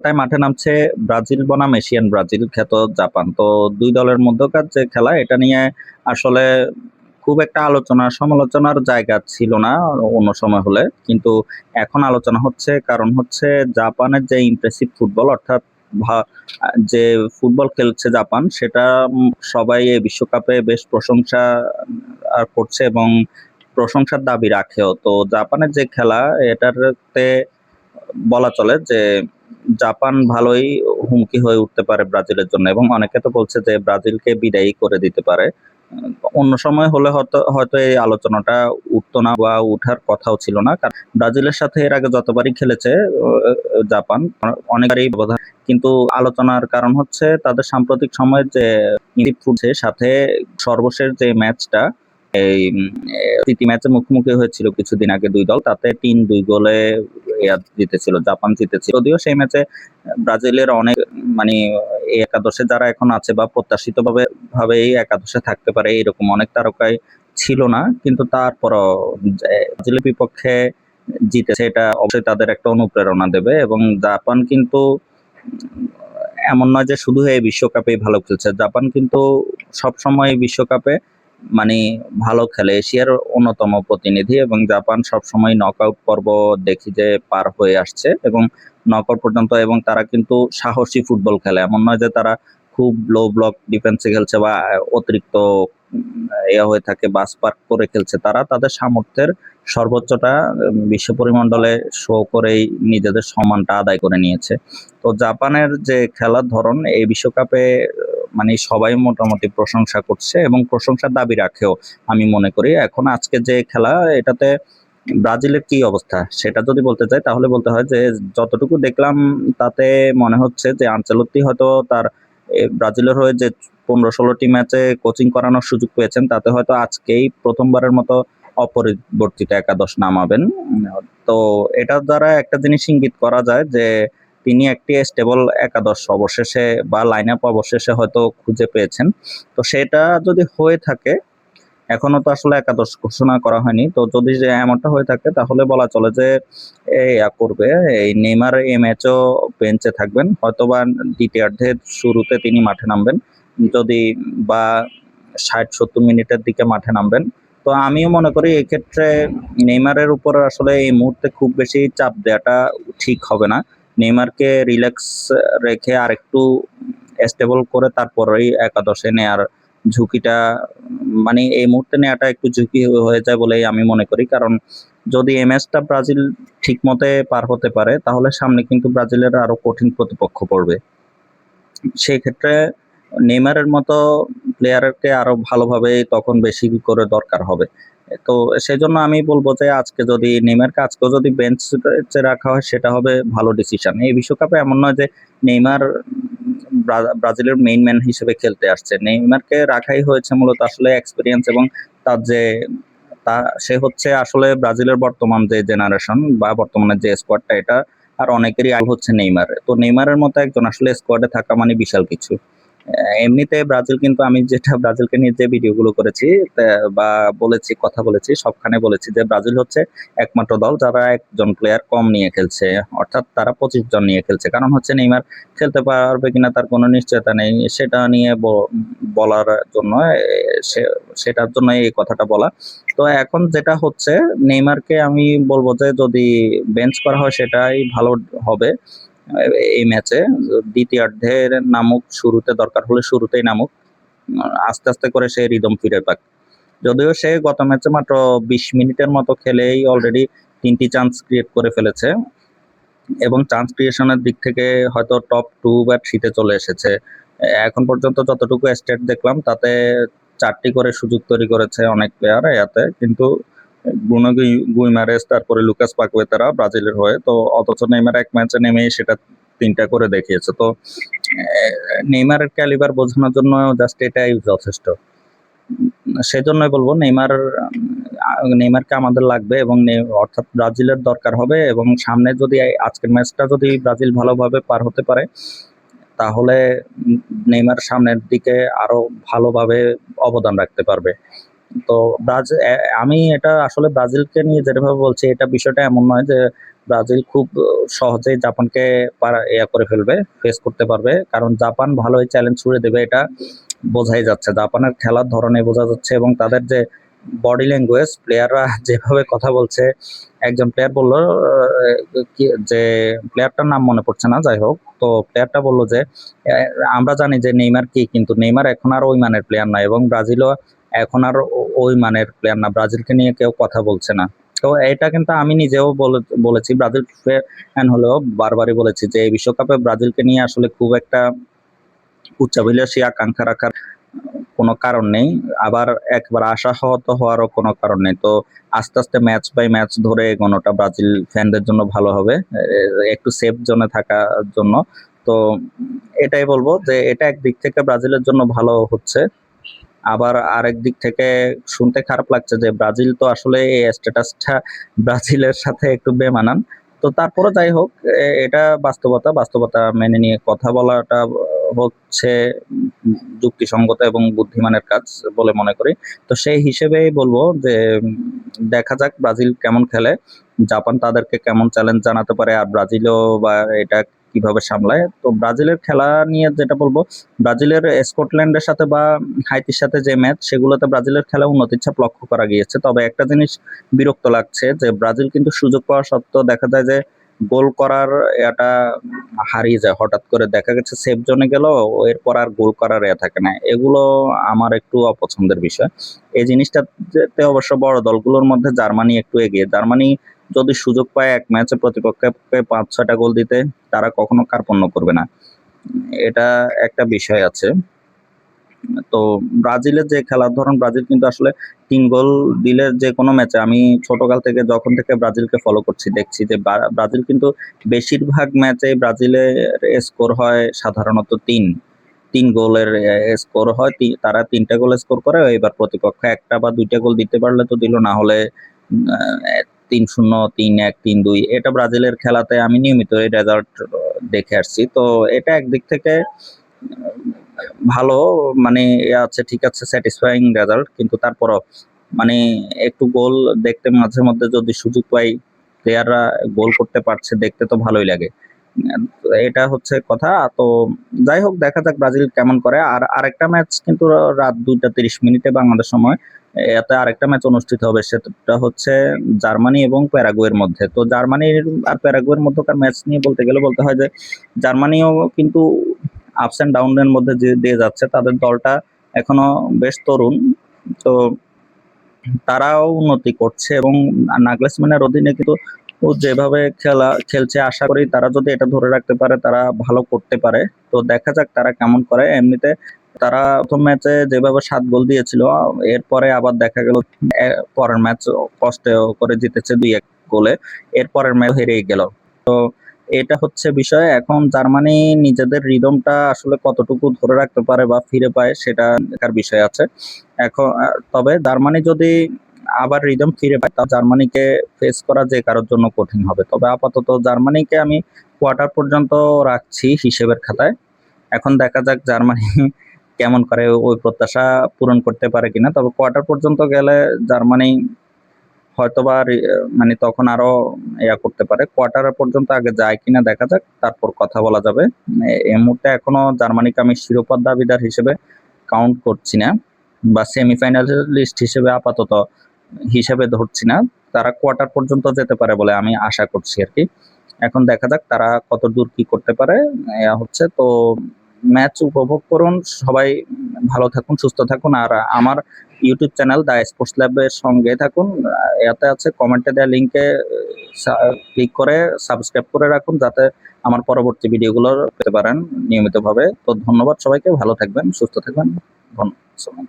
4টায় মাঠে নামছে ব্রাজিল বনাম এশিয়ান ব্রাজিল খ্যাত জাপান। তো দুই দলের মধ্যকার যে খেলা এটা নিয়ে আসলে খুব একটা আলোচনা সমালোচনার জায়গা ছিল না অন্য সময় হলে, কিন্তু এখন আলোচনা হচ্ছে। কারণ হচ্ছে জাপানের যে ইমপ্রেসিভ ফুটবল, অর্থাৎ যে ফুটবল খেলছে জাপান সেটা সবাই এই বিশ্বকাপে বেশ প্রশংসা করছে এবং প্রশংসার দাবি রাখেও। তো জাপানের যে খেলা এটাতে বলা চলে যে জাপান ভালোই হুমকি হয়ে উঠতে পারে ব্রাজিলের জন্য, এবং অনেকে তো বলছে যে ব্রাজিলকে বিদায়ী করে দিতে পারে। অন্য সময় হলে হয়তো হয়তো এই আলোচনাটা উঠতো না বা উঠার কথাও ছিল না, কারণ ব্রাজিলের সাথে এর আগে যতবারই খেলেছে জাপান অনেকবারই ব্যবধান। কিন্তু আলোচনার কারণ হচ্ছে তাদের সাম্প্রতিক সময়ের যে ফুটছে সাথে সর্বশেষ যে ম্যাচটা, এই প্রীতি ম্যাচে মুখোমুখি হয়েছিল কিছুদিন আগে দুই দল, তাতে 3-2 গোলে জিতেছিল, জাপান জিতেছিল। যদিও সেই ম্যাচে ব্রাজিলের অনেক মানে এই একাদশে যারা এখন আছে বা প্রত্যাশিত ভাবে এই একাদশে থাকতে পারে এরকম অনেক তারকাই ছিল না, কিন্তু তারপরও ব্রাজিলের বিপক্ষে জিতেছে, এটা অবশ্যই তাদের একটা অনুপ্রেরণা দেবে। এবং জাপান কিন্তু এমন নয় যে শুধু এই বিশ্বকাপেই ভালো খেলছে, জাপান কিন্তু সবসময় বিশ্বকাপে মানে ভালো খেলে, এশিয়ার অন্যতম প্রতিনিধি, এবং জাপান সবসময় নকআউট পর্ব দেখি যে পার হয়ে আসছে এবং নকআউট পর্যন্ত। এবং তারা কিন্তু সাহসী ফুটবল খেলে, এমন নয় যে তারা খুব লো ব্লক ডিফেন্সে খেলছে বা অতিরিক্ত হয়ে থাকে বা স্পার্ক করে খেলছে। তারা তাদের সামর্থ্যের সর্বোচ্চটা বিশ্ব পরিমণ্ডলে শো করেই নিজেদের সম্মানটা আদায় করে নিয়েছে। তো জাপানের যে খেলার ধরন এই বিশ্বকাপে মানে সবাই মোটামুটি প্রশংসা করছে এবং প্রশংসার দাবি রাখেও আমি মনে করি। এখন আজকে যে খেলা এটাতে ব্রাজিলের কি অবস্থা সেটা যদি বলতে চাই তাহলে বলতে হয় যে যতটুকু দেখলাম তাতে মনে হচ্ছে যে আনচেলত্তি হয়তো তার ব্রাজিলের হয়ে যে 15-16টি ম্যাচে কোচিং করানোর সুযোগ পেয়েছেন, তাতে হয়তো আজকেই প্রথমবারের মতো অপরিবর্তিত একাদশ নামাবেন। তো এটার দ্বারা একটা জিনিস ইঙ্গিত করা যায় যে তিনি একটি স্টেবল একাদশ অবশেষে বা লাইন আপ অবশেষে হয়তো খুঁজে পেয়েছেন। তো সেটা যদি হয়ে থাকে, এখনো তো আসলে একাদশ ঘোষণা করা হয়নি, তো যদি যে এমনটা হয়ে থাকে তাহলে বলা চলে যে করবে এই নেইমার এই ম্যাচও বেঞ্চে থাকবেন, হয়তোবা দ্বিতীয়ার্ধের শুরুতে তিনি মাঠে নামবেন যদি, বা 60-70 মিনিটের দিকে মাঠে নামবেন। তো আমিও মনে করি এক্ষেত্রে নেইমারের উপর আসলে এই মুহূর্তে খুব বেশি চাপ দেওয়াটা ঠিক হবে না। নেইমারকে রিল্যাক্স রেখে আর একটু স্টেবল করে তারপরেই একাদশে নেয়ার ঝুঁকিটা মানে এই মুহূর্তে নেওয়াটা একটু ঝুঁকি হয়ে যায় বলেই আমি মনে করি। কারণ যদি এই ম্যাচটা ব্রাজিল ঠিক মতে পার হতে পারে তাহলে সামনে কিন্তু ব্রাজিলের আরো কঠিন প্রতিপক্ষ পড়বে। সেই ক্ষেত্রে নেইমারের মতো প্লেয়ারকে আরো ভালোভাবে তখন বেশি করে দরকার হবে। তো সেজন্য আমি বলবো যে আজকে যদি নেইমারকে আজকেও যদি বেঞ্চে রাখা হয় সেটা হবে ভালো ডিসিশন। এই বিশ্বকাপে এমন নয় যে নেইমার ব্রাজিলের মেইন ম্যান হিসেবে খেলতে আসছে, নেইমারকে রাখাই হয়েছে মূলত আসলে এক্সপিরিয়েন্স এবং তার যে তা সে হচ্ছে আসলে ব্রাজিলের বর্তমান যে জেনারেশন বা বর্তমানে যে স্কোয়াডটা এটা আর অনেকেরই আগে হচ্ছে নেইমার। তো নেইমারের মতো একজন আসলে স্কোয়াডে থাকা মানে বিশাল কিছু। এমনিতে ব্রাজিল কিন্তু আমি যেটা ব্রাজিলকে নিয়ে যে ভিডিওগুলো করেছি বা বলেছি কথা বলেছি সবখানে বলেছি যে ব্রাজিল হচ্ছে একমাত্র দল যারা একজন প্লেয়ার কম নিয়ে খেলছে, অর্থাৎ তারা 25 জন নিয়ে খেলছে। কারণ হচ্ছে নেইমার খেলতে পারবে কিনা তার কোনো নিশ্চয়তা নেই, সেটা নিয়ে বলার জন্য সেটার জন্য এই কথাটা বলা। তো এখন যেটা হচ্ছে নেইমারকে আমি বলবো যে যদি বেঞ্চ করা হয় সেটাই ভালো হবে এই ম্যাচে। দ্বিতীয়ার্ধের নামুক, শুরুতে দরকার হলে শুরুতেই নামুক, আস্তে আস্তে করে সে রিদম ফিরে পাক। যদিও সে গত ম্যাচে মাত্র 20 মিনিটের মতো খেলেই অলরেডি 3টি চান্স ক্রিয়েট করে ফেলেছে এবং চান্স ক্রিয়েশনের দিক থেকে হয়তো টপ 2 বা 3-তে চলে এসেছে। এখন পর্যন্ত যতটুকু স্ট্যাট দেখলাম তাতে 4টি করে সুযোগ তৈরি করেছে অনেক প্লেয়ার ইয়াতে, কিন্তু ব্রুনো গুইমারেস তারপরে লুকাস পাকুয়েতারা ব্রাজিলের হয়ে, তো অথচ নেইমার এক ম্যাচে নেমেই সেটা 3টা করে দেখিয়েছে। তো নেইমারের ক্যালিবার বোঝানোর জন্য জাস্ট এটাই যথেষ্ট। সেজন্যই বলবো নেইমারকে আমাদের লাগবে এবং অর্থাৎ ব্রাজিলের দরকার হবে। এবং সামনে যদি আজকের ম্যাচটা যদি ব্রাজিল ভালোভাবে পার হতে পারে তাহলে নেইমার সামনের দিকে আরো ভালোভাবে অবদান রাখতে পারবে। তো আমি এটা আসলে ব্রাজিলকে নিয়ে যেভাবে বলছি, এটা বিষয়টা এমন নয় যে ব্রাজিল খুব সহজেই জাপানকে ইয়া করে ফেলবে, ফেস করতে পারবে, কারণ জাপান ভালোই চ্যালেঞ্জ ছুড়ে দেবে, এটা বোঝাই যাচ্ছে। জাপানের খেলার ধরনে বোঝা যাচ্ছে এবং তাদের যে বডি ল্যাঙ্গুয়েজ, প্লেয়াররা যেভাবে কথা বলছে। একজন প্লেয়ার বললো যে প্লেয়ারটার নাম মনে পড়ছে না, যাই হোক, তো প্লেয়ারটা বললো যে আমরা জানি যে নেইমার কি, কিন্তু নেইমার এখন আর ওই মানের প্লেয়ার না, এবং ব্রাজিলও এখন আর ওই মানের প্লেয়ার না, ব্রাজিলকে নিয়ে কেউ কথা বলছে না। তো এটা কিন্তু আমি নিজেও বলেছি, ব্রাজিল ফ্যান হলেও বারবারই বলেছি যে এই বিশ্বকাপে ব্রাজিলকে নিয়ে আসলে খুব একটা উচ্চাভিলাষী আকাঙ্ক্ষা রাখার কোনো কারণ নেই, আবার একবার আশাহত হওয়ারও কোনো কারণ নেই। তো আস্তে আস্তে ম্যাচ বাই ম্যাচ ধরে এগোনোটা ব্রাজিল ফ্যানদের জন্য ভালো হবে, একটু সেফ জোনে থাকার জন্য। তো এটাই বলবো যে এটা একদিক থেকে ব্রাজিলের জন্য ভালো হচ্ছে, আবার আরেক দিক থেকে শুনতে খারাপ লাগছে যে ব্রাজিল তো আসলে এই স্ট্যাটাসটা ব্রাজিলের সাথে একটু বেমানান। তো তারপরে যাই হোক, এটা বাস্তবতা মেনে নিয়ে কথা বলাটা হচ্ছে যুক্তিসঙ্গত এবং বুদ্ধিমানের কাজ বলে মনে করি। তো সেই হিসেবেই বলবো যে দেখা যাক ব্রাজিল কেমন খেলে, জাপান তাদেরকে কেমন চ্যালেঞ্জ জানাতে পারে, আর ব্রাজিলও বা এটা কিভাবে সামলায়। তো ব্রাজিলের খেলা নিয়ে যেটা বলবো, ব্রাজিলের স্কটল্যান্ডের সাথে বা হাইতির সাথে যে ম্যাচ, সেগুলোতে ব্রাজিলের খেলা উন্নতির ছাপ লক্ষ্য করা গিয়েছে। তবে একটা জিনিস বিরক্ত লাগছে যে ব্রাজিল কিন্তু সুযোগ পাওয়া সত্ত্বেও দেখা যায় যে গোল করার এটা হারিয়ে যায়, হঠাৎ করে দেখা গেছে সেফ জোনে গেল, এরপর আর গোল করার থাকে না। এগুলো আমার একটু অপছন্দের বিষয়। এই জিনিসটাতে অবশ্য বড় দলগুলোর মধ্যে জার্মানি একটু এগিয়ে। জার্মানি যদি সুযোগ পায় এক ম্যাচে প্রতিপক্ষকে 5-6টা গোল দিতে, তারা কখনো কার্পণ্য করবে না। এটা একটা বিষয় আছে। তো ব্রাজিলের যে খেলার ধরন, ব্রাজিল কিন্তু আসলে 3 গোল দিলে যে কোনো ম্যাচে, আমি ছোটকাল থেকে যখন থেকে ব্রাজিলকে ফলো করছি দেখছি যে ব্রাজিল কিন্তু বেশিরভাগ ম্যাচে ব্রাজিলের স্কোর হয় সাধারণত 3 গোলের স্কোর হয়। তারা 3টা গোল স্কোর করে, এবার প্রতিপক্ষ 1টা বা 2টা গোল দিতে পারলে তো দিল, না হলে 3-0, 3-1, 3-2, এটা ব্রাজিলের খেলাতে আমি নিয়মিত এই রেজাল্ট দেখে আসছি। তো এটা একদিক থেকে ভালো, মানে আছে, ঠিক আছে, স্যাটিসফাইং রেজাল্ট, কিন্তু তারপরও মানে একটু গোল দেখতে মাঝে মধ্যে যদি সুযোগ পাই, প্লেয়াররা গোল করতে পারছে, দেখতে তো ভালোই লাগে। এটা হচ্ছে কথা। তো যাই হোক, দেখা যাক ব্রাজিল কেমন করে। আর আরেকটা ম্যাচ কিন্তু রাত 2টা 30 মিনিটে বাংলাদেশ সময়, এতে আরেকটা ম্যাচ অনুষ্ঠিত হবে, সেটা হচ্ছে জার্মানি এবং প্যারাগুয়ের মধ্যে। তো জার্মানির আর প্যারাগুয়ের মধ্যকার ম্যাচ নিয়ে বলতে গেলে বলতে হয় যে জার্মানিও কিন্তু আপস অ্যান্ড ডাউনের মধ্যে দিয়ে যাচ্ছে, তাদের দলটা এখনো বেশ তরুণ। তো তারাও উন্নতি করছে এবং নাগলেসম্যানের অধীনে কিন্তু ও যেভাবে খেলছে, আশা করি তারা যদি এটা ধরে রাখতে পারে, তারা ভালো করতে পারে। তো দেখা যাক তারা কেমন করে। এমনিতে তারা প্রথম ম্যাচে যেভাবে 7 গোল দিয়েছিল, এরপরে আবার দেখা গেল পরের ম্যাচ কষ্ট করে জিতেছে 2-1 গোলে, এরপরের ম্যাচ হেরেই গেল। তো এটা হচ্ছে বিষয়। এখন জার্মানি নিজেদের রিদমটা আসলে কতটুকু ধরে রাখতে পারে বা ফিরে পায়, সেটা দেখার বিষয় আছে। এখন তবে জার্মানি যদি আবার রিদম ফিরে পায়, তা জার্মানিকে ফেস করা যে কারোর জন্য কঠিন হবে। তবে আপাতত জার্মানিকে আমি কোয়ার্টার পর্যন্ত রাখছি হিসেবের খাতায়। এখন দেখা যাক জার্মানি কেমন করে, ওই প্রত্যাশা পূরণ করতে পারে কিনা। তবে কোয়ার্টার পর্যন্ত গেলে জার্মানি হয়তোবা মানে তখন আরো করতে পারে। কোয়ার্টার পর্যন্ত আগে যায় কিনা দেখা যাক, তারপর কথা বলা যাবে। এই মুহূর্তে এখনো জার্মানিকে আমি শিরোপার দাবিদার হিসেবে কাউন্ট করছি না, বা সেমিফাইনালিস্ট হিসেবে আপাতত হিসেবে ধরছি না। তারা কোয়ার্টার পর্যন্ত যেতে পারে বলে আমি আশা করছি আর কি। এখন দেখা যাক তারা কত দূর কি করতে পারে। হচ্ছে তো ম্যাচ উপভোগ করুন সবাই, ভালো থাকুন, সুস্থ থাকুন, আর আমার ইউটিউব চ্যানেল দা স্পোর্টস ল্যাবের সঙ্গে থাকুন। এতে আছে কমেন্টে দেওয়া লিঙ্কে ক্লিক করে সাবস্ক্রাইব করে রাখুন, যাতে আমার পরবর্তী ভিডিওগুলো পেতে পারেন নিয়মিতভাবে। তো ধন্যবাদ সবাইকে, ভালো থাকবেন, সুস্থ থাকবেন, ধন্যবাদ।